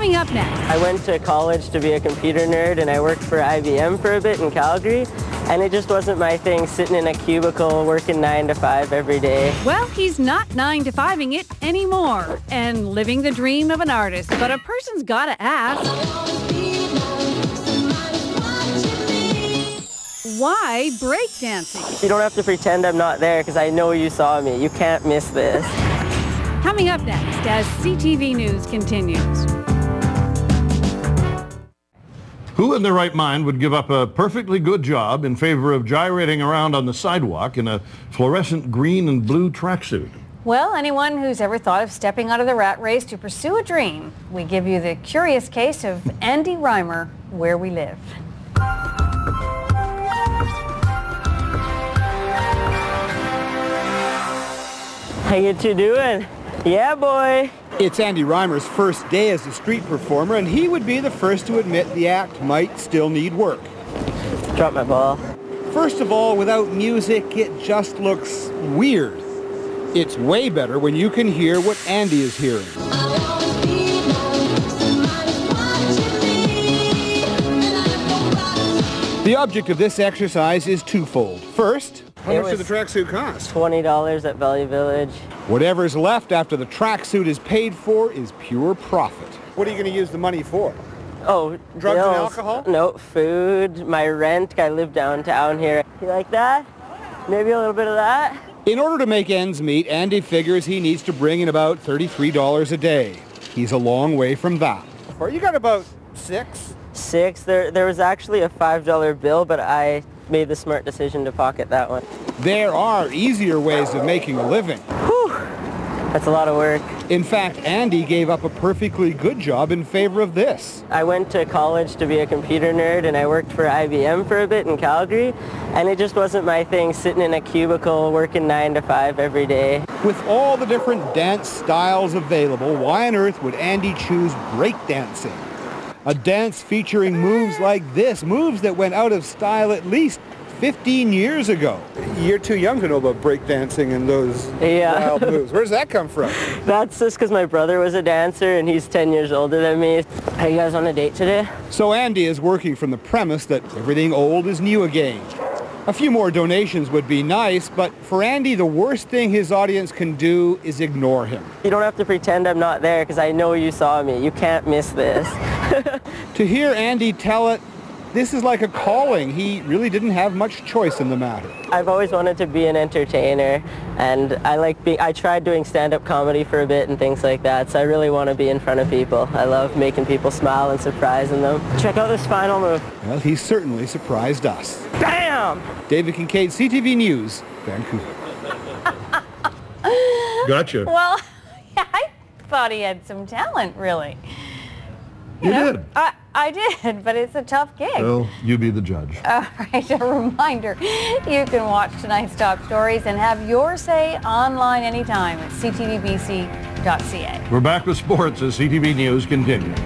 Coming up next. I went to college to be a computer nerd and I worked for IBM for a bit in Calgary, and it just wasn't my thing sitting in a cubicle working 9 to 5 every day. Well, he's not 9 to 5ing it anymore and living the dream of an artist, but a person's gotta ask, why breakdancing? You don't have to pretend I'm not there because I know you saw me. You can't miss this. Coming up next as CTV News continues. Who in their right mind would give up a perfectly good job in favor of gyrating around on the sidewalk in a fluorescent green and blue tracksuit? Well, anyone who's ever thought of stepping out of the rat race to pursue a dream. We give you the curious case of Andy Reimer, Where We Live. How you two doing? Yeah, boy. It's Andy Reimer's first day as a street performer, and he would be the first to admit the act might still need work. Drop my ball. First of all, without music, it just looks weird. It's way better when you can hear what Andy is hearing. The object of this exercise is twofold. First, how much did the tracksuit cost? $20 at Value Village. Whatever's left after the tracksuit is paid for is pure profit. What are you going to use the money for? Oh, drugs bills. and alcohol? No, food, my rent. I live downtown here. You like that? Maybe a little bit of that? In order to make ends meet, Andy figures he needs to bring in about $33 a day. He's a long way from that. You got about $6? There was actually a $5 bill, but I made the smart decision to pocket that one. There are easier ways of making a living. Whew, that's a lot of work. In fact, Andy gave up a perfectly good job in favor of this. I went to college to be a computer nerd and I worked for IBM for a bit in Calgary, and it just wasn't my thing sitting in a cubicle working 9 to 5 every day. With all the different dance styles available, why on earth would Andy choose breakdancing? A dance featuring moves like this, moves that went out of style at least 15 years ago. You're too young to know about breakdancing and those wild moves. Where does that come from? That's just because my brother was a dancer and he's 10 years older than me. Are you guys on a date today? So Andy is working from the premise that everything old is new again. A few more donations would be nice, but for Andy, the worst thing his audience can do is ignore him. You don't have to pretend I'm not there because I know you saw me. You can't miss this. To hear Andy tell it, this is like a calling. He really didn't have much choice in the matter. I've always wanted to be an entertainer, and I tried doing stand-up comedy for a bit and things like that, so I really want to be in front of people. I love making people smile and surprising them. Check out this final move. Well, he certainly surprised us. Bam! David Kincaid, CTV News, Vancouver. Gotcha. Well, I thought he had some talent, really. You did. I did, but it's a tough gig. Well, you be the judge. All right, a reminder, you can watch tonight's top stories and have your say online anytime at ctvbc.ca. We're back with sports as CTV News continues.